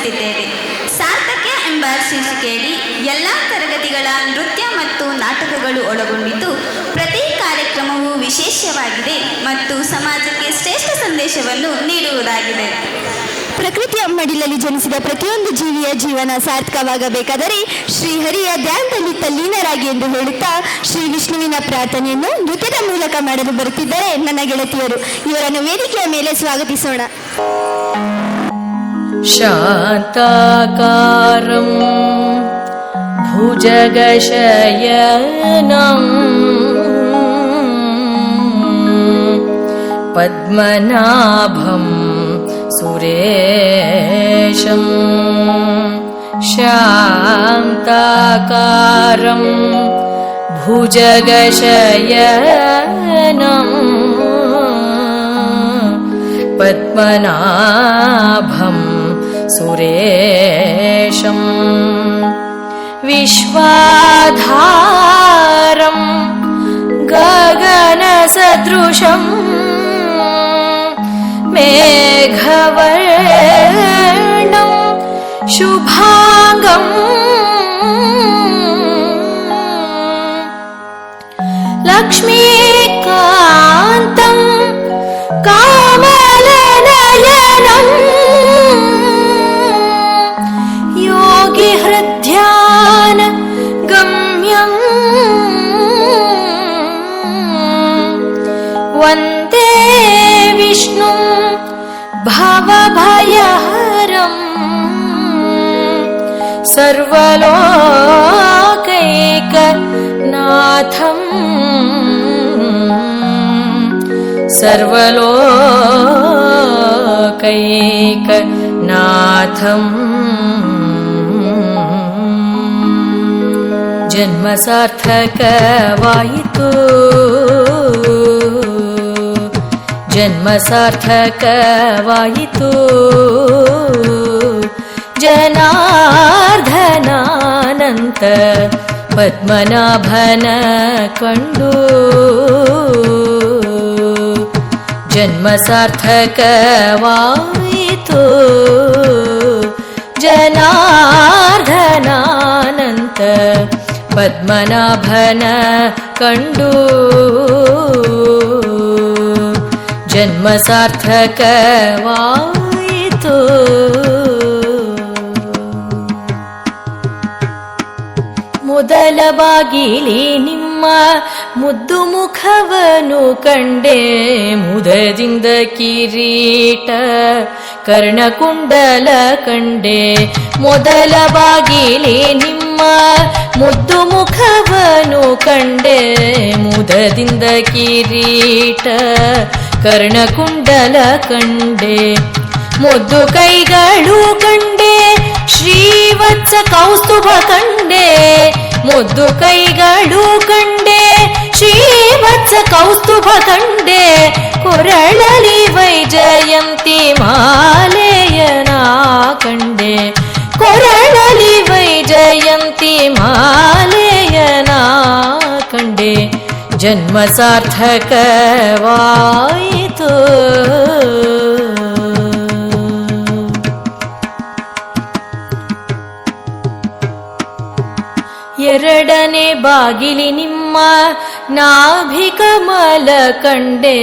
ನಡೆಸುತ್ತಿದ್ದೇವೆ. ಸಾರ್ಥಕ್ಯ ಎಂಬ ಶೀರ್ಷಿಕೆಯಡಿ ಎಲ್ಲ ತರಗತಿಗಳ ನೃತ್ಯ ಮತ್ತು ನಾಟಕಗಳು ಒಳಗೊಂಡಿದ್ದು ಪ್ರತಿ ಕಾರ್ಯಕ್ರಮವು ವಿಶೇಷವಾಗಿದೆ ಮತ್ತು ಸಮಾಜಕ್ಕೆ ಶ್ರೇಷ್ಠ ಸಂದೇಶವನ್ನು ನೀಡುವುದಾಗಿದೆ. ಪ್ರಕೃತಿಯ ಮಡಿಲಲ್ಲಿ ಜನಿಸಿದ ಪ್ರತಿಯೊಂದು ಜೀವಿಯ ಜೀವನ ಸಾರ್ಥಕವಾಗಬೇಕಾದರೆ ಶ್ರೀಹರಿಯ ಧ್ಯಾನದಲ್ಲಿ ತಲ್ಲೀನರಾಗಿ ಎಂದು ಹೇಳುತ್ತಾ ಶ್ರೀ ವಿಷ್ಣುವಿನ ಪ್ರಾರ್ಥನೆಯನ್ನು ನೃತ್ಯದ ಮೂಲಕ ಮಾಡಲು ಬರುತ್ತಿದ್ದಾರೆ ನನ್ನ ಗೆಳತಿಯರು. ಇವರನ್ನು ವೇದಿಕೆಯ ಮೇಲೆ ಸ್ವಾಗತಿಸೋಣ. ಶಾಂತಾಕಾರಂ ಭುಜಗಶಯನಂ ಪದ್ಮನಾಭಂ ಸುರೇಶಂ ಶಾಂತಾಕಾರಂ ಭುಜಗಶಯನಂ ಪದ್ಮನಾಭಂ ಸುರೇಶಂ ವಿಶ್ವಾಧಾರಂ ಗಗನಸದೃಶಂ ಮೇಘವರ್ಣಂ ಶುಭಾಂಗಂ ಲಕ್ಷ್ಮೀಕಾಂತಂ ಕಾಮಲನಯನಂ ಯೋಗಿ ಹೃದ್ಯಾನ ಗಮ್ಯಂ ವಂದೇ ವಿಷ್ಣು ಭವಭಯಹರಂ ಸರ್ವಲೋಕೈಕನಾಥಂ ಸರ್ವಲೋಕೈಕನಾಥಂ ಜನ್ಮ ಸಾರ್ಥಕವಾಯಿತು ಜನ್ಮ ಸಾರ್ಥಕವಾಯಿತು ಜನಾರ್ದನಾನಂತ ಪದ್ಮನಾಭನ ಕಂಡು ಜನ್ಮ ಸಾರ್ಥಕವಾಯಿತು ಜನಾರ್ದನಾನಂತ ಪದ್ಮನಾಭನ ಕಂಡು ಜನ್ಮ ಸಾರ್ಥಕವಾಯಿತು. ಮೊದಲ ಬಾಗಿಲಿ ನಿಮ್ಮ ಮುದ್ದು ಮುಖವನ್ನು ಕಂಡೆ ಮುದದಿಂದ ಕಿರೀಟ ಕರ್ಣಕುಂಡಲ ಕಂಡೆ ಮೊದಲ ಬಾಗಿಲಿ ನಿಮ್ಮ ಮುದ್ದು ಮುಖವನ್ನು ಕಂಡೆ ಮುದದಿಂದ ಕಿರೀಟ ಕರ್ಣಕುಂಡಲ ಕಂಡೆ ಮುದ್ದು ಕೈಗಳು ಕಂಡೆ ಶ್ರೀವತ್ಸ ಕೌಸ್ತುಭ ಕಂಡೆ ಮುದ್ದು ಕೈಗಳು ಕಂಡೆ ಶ್ರೀವತ್ಸ ಕೌಸ್ತುಭ ಕಂಡೆ ಕೊರಳಲಿ ವೈಜಯಂತಿ ಮಾಲೆಯನ ಕಂಡೆ ಕೊರಳಲಿ ವೈಜಯಂತಿ ಮಾಲೆಯನ ಕಂಡೆ ಜನ್ಮ ಸಾರ್ಥಕವಾಯಿತು ಎರಡನೇ ಬಾಗಿಲಿ ನಿಮ್ಮ ನಾಭಿಕಮಲ ಕಂಡೆ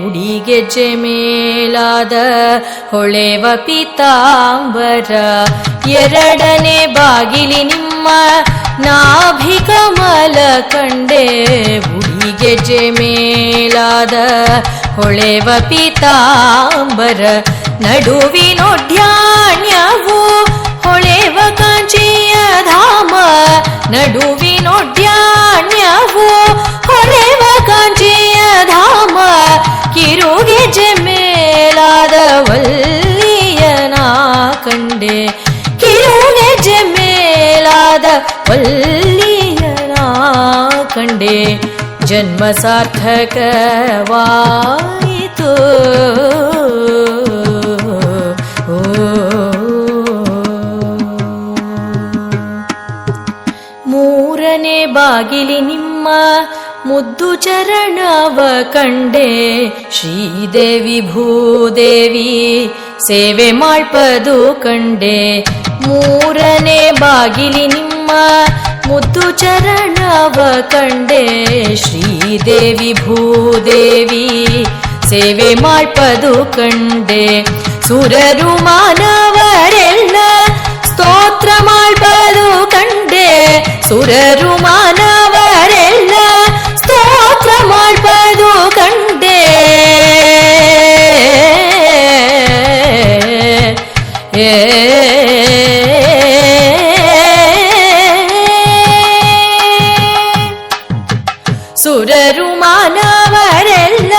ಉಡಿಗೆಜ್ಜೆ ಮೇಲಾದ ಹೊಳೆವ ಪೀತಾಂಬರ ಎರಡನೇ ಬಾಗಿಲಿ ನಿಮ್ಮ ನಾಭಿಕಮಲ ಕಂಡೆ ಉಡಿಗೆಜ್ಜೆ ಮೇಲಾದ ಹೊಳೆವ ಪೀತಾಂಬರ ನಡುವಿನೊಡ್ಯಾಣ್ಯವು ಹೊಳೆವ ಕಾಂಚಿಯ ಧಾಮ ನಡುವಿನೊಡ್ಯಾಣ್ಯವು ಹೊಳೆವ ಕಾಂಚಿಯ ಧಾಮ ಕಿರುಗೆಜ್ಜೆ ಮೇಲಾದ ವಲ್ಲಿಯನ ಕಂಡೆ ಕಿರುಗೆಜ್ಜೆ ಮೇಲಾದ ವಲ್ಲಿಯನ ಕಂಡೆ ಜನ್ಮ ಸಾರ್ಥಕವಾಯಿತು ಮೂರನೇ ಬಾಗಿಲಿ ನಿಮ್ಮ ಮುದ್ದು ಚರಣವ ಕಂಡೆ ಶ್ರೀದೇವಿ ಭೂದೇವಿ ಸೇವೆ ಮಾಡ್ಪದು ಕಂಡೆ. ಮೂರನೇ ಬಾಗಿಲಿ ನಿಮ್ಮ ಮುದ್ದು ಚರಣವ ಕಂಡೆ. ಶ್ರೀದೇವಿ ಭೂದೇವಿ ಸೇವೆ ಮಾಡ್ಪದು ಕಂಡೆ. ಸುರರು ಮಾನವರೆಲ್ಲ ಸ್ತೋತ್ರ ಮಾಡ್ಪದು ಕಂಡೆ. ಸುರರು ಮಾನವರೆಲ್ಲ ಸ್ತೋತ್ರ ಮಾಡ್ಪದು ಕಂಡೆ. ಸುರರು ಮಾನವರೆಲ್ಲ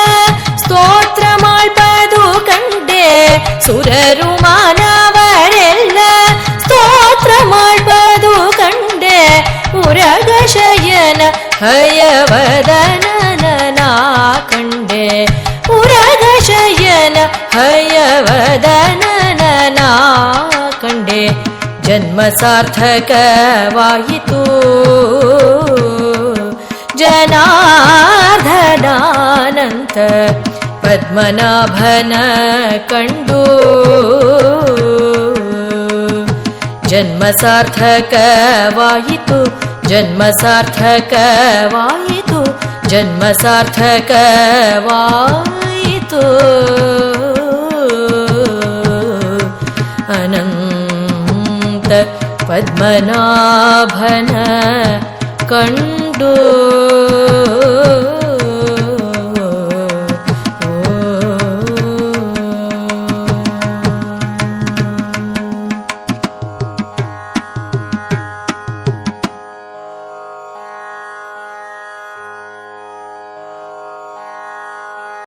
ಸ್ತೋತ್ರ ಮಾಡ್ಪದು ಕಂಡೆ. ಸುರರು ಮಾನವರೆಲ್ಲ ಸ್ತೋತ್ರ ಮಾಡ್ಪದು ಕಂಡೆ. ಉರಗ ಶಯನ ಹಯವದನನ ಕಂಡೆ. ಉರಗ ಶಯನ ಹಯವದನನ ಕಂಡೆ. ಜನ್ಮ ಸಾರ್ಥಕವಾಯಿತು ಜನಾರ್ದನಾನಂತ ಪದ್ಮನಾಭನ ಕಂಡು. ಜನ್ಮ ಸಾರ್ಥಕವಾಯಿತು ಜನ್ಮ ಸಾರ್ಥಕವಾಯಿತು ಜನ್ಮ ಸಾರ್ಥಕವಾಯಿತು. ಅನಂತ ಪದ್ಮನಾಭನ ಕಂಡು.